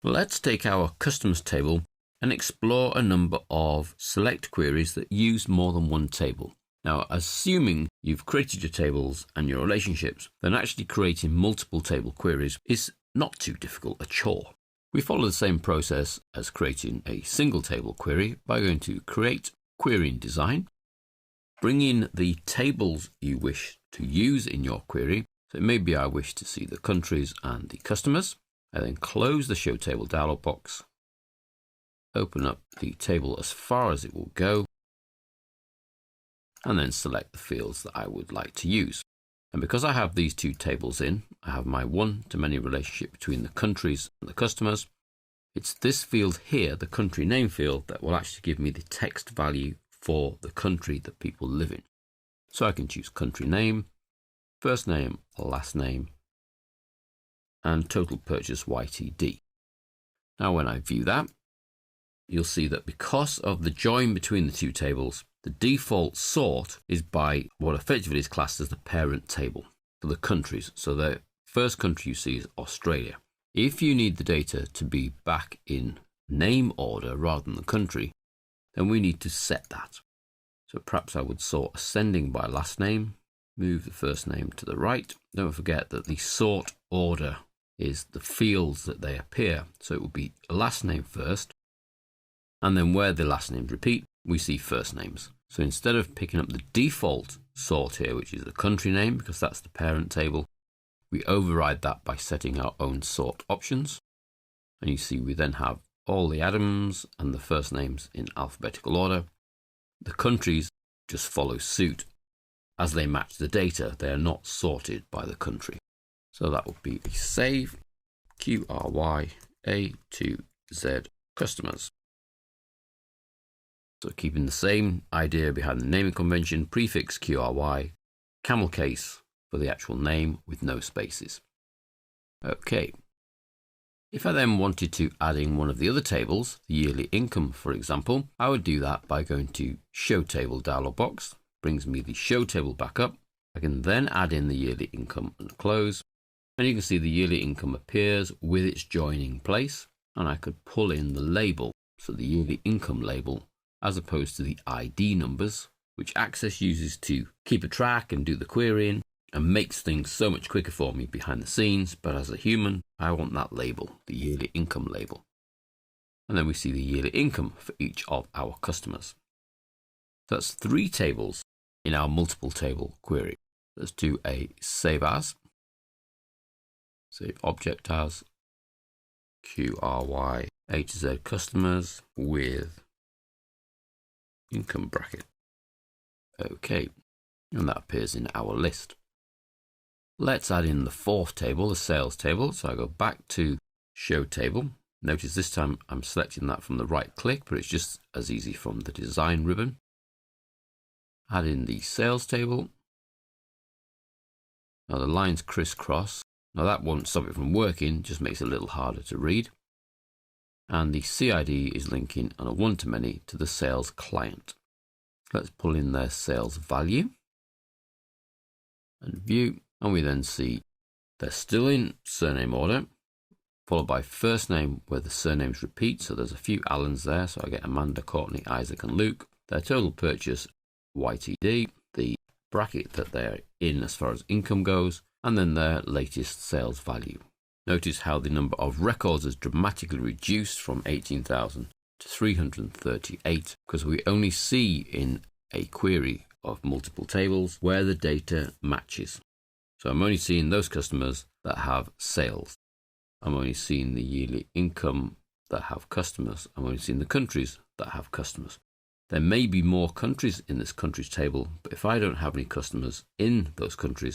Let's take our customers table and explore a number of select queries that use more than one table. Now, assuming you've created your tables and your relationships, then actually creating multiple table queries is not too difficult a chore. We follow the same process as creating a single table query by going to Create Query in Design, bring in the tables you wish to use in your query. So maybe I wish to see the countries and the customers. I then close the Show Table dialog box, open up the table as far as it will go, and then select the fields that I would like to use. And because I have these two tables in, I have my one-to-many relationship between the countries and the customers. It's this field here, the country name field, that will actually give me the text value for the country that people live in. So I can choose country name, first name, last name, and total purchase YTD. Now when I view that, you'll see that because of the join between the two tables, the default sort is by what effectively is classed as the parent table for the countries. So the first country you see is Australia. If you need the data to be back in name order rather than the country, then we need to set that. So perhaps I would sort ascending by last name, move the first name to the right. Don't forget that the sort order is the fields that they appear. So it will be last name first, and then where the last names repeat, we see first names. So instead of picking up the default sort here, which is the country name, because that's the parent table, we override that by setting our own sort options. And you see we then have all the Adams and the first names in alphabetical order. The countries just follow suit. As they match the data, they are not sorted by the country. So that would be a save QRY A to Z customers. So keeping the same idea behind the naming convention, prefix QRY, camel case for the actual name with no spaces. Okay. If I then wanted to add in one of the other tables, the yearly income, for example, I would do that by going to Show Table dialog box, brings me the Show Table back up. I can then add in the yearly income and close. And you can see the yearly income appears with its joining place, and I could pull in the label, so the yearly income label, as opposed to the ID numbers, which Access uses to keep a track and do the querying and makes things so much quicker for me behind the scenes. But as a human, I want that label, the yearly income label. And then we see the yearly income for each of our customers. So that's 3 tables in our multiple table query. Let's do a save as, save object as QRY A to Z customers with income bracket. Okay, and that appears in our list. Let's add in the 4th table, the sales table. So I go back to Show Table. Notice this time I'm selecting that from the right click, but it's just as easy from the design ribbon. Add in the sales table. Now the lines crisscross. Now that won't stop it from working, just makes it a little harder to read. And the CID is linking on a one-to-many to the sales client. Let's pull in their sales value and view, and we then see they're still in surname order, followed by first name where the surnames repeat. So there's a few Allens there, so I get Amanda, Courtney, Isaac and Luke. Their total purchase YTD, the bracket that they're in as far as income goes, and then their latest sales value. Notice how the number of records has dramatically reduced from 18,000 to 338 because we only see in a query of multiple tables where the data matches. So I'm only seeing those customers that have sales. I'm only seeing the yearly income that have customers. I'm only seeing the countries that have customers. There may be more countries in this countries table, but if I don't have any customers in those countries,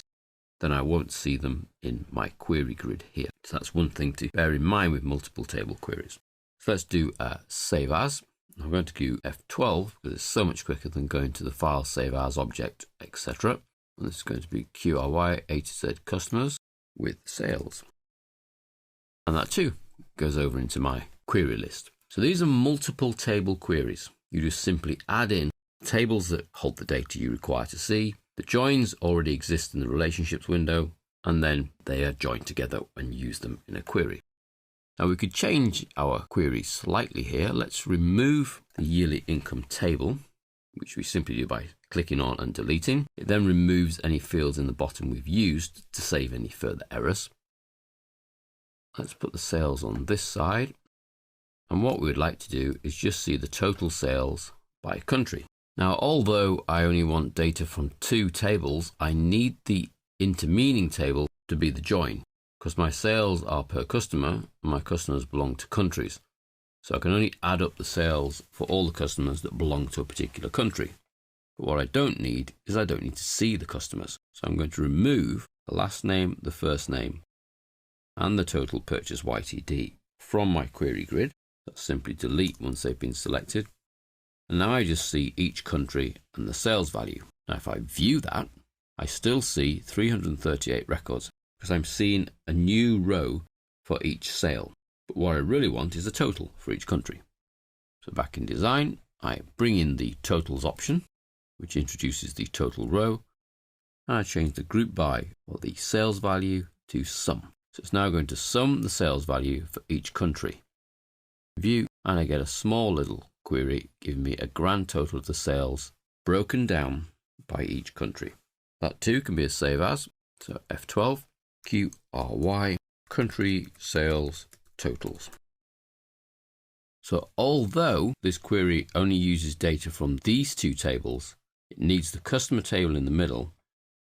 then I won't see them in my query grid here. So that's one thing to bear in mind with multiple table queries. So let's do a save as. I'm going to do F12 because it's so much quicker than going to the file, save as, object, etc. And this is going to be QRY A to Z customers with sales. And that too goes over into my query list. So these are multiple table queries. You just simply add in tables that hold the data you require to see. The joins already exist in the relationships window, and then they are joined together and use them in a query. Now we could change our query slightly here. Let's remove the yearly income table, which we simply do by clicking on and deleting. It then removes any fields in the bottom we've used to save any further errors. Let's put the sales on this side. And what we would like to do is just see the total sales by country. Now, although I only want data from 2 tables, I need the intermeaning table to be the join, because my sales are per customer and my customers belong to countries. So I can only add up the sales for all the customers that belong to a particular country. But what I don't need is I don't need to see the customers. So I'm going to remove the last name, the first name, and the total purchase YTD from my query grid. That's simply delete once they've been selected. And now I just see each country and the sales value. Now if I view that, I still see 338 records because I'm seeing a new row for each sale. But what I really want is a total for each country. So back in design, I bring in the totals option, which introduces the total row. And I change the group by, or the sales value, to sum. So it's now going to sum the sales value for each country. View, and I get a small little query giving me a grand total of the sales broken down by each country. That too can be a save as. So F12, QRY, country sales totals. So although this query only uses data from these 2 tables, it needs the customer table in the middle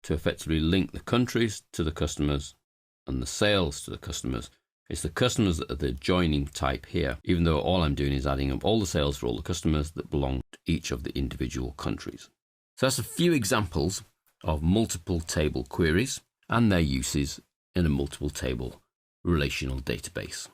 to effectively link the countries to the customers and the sales to the customers. It's the customers that are the joining type here, even though all I'm doing is adding up all the sales for all the customers that belong to each of the individual countries. So that's a few examples of multiple table queries and their uses in a multiple table relational database.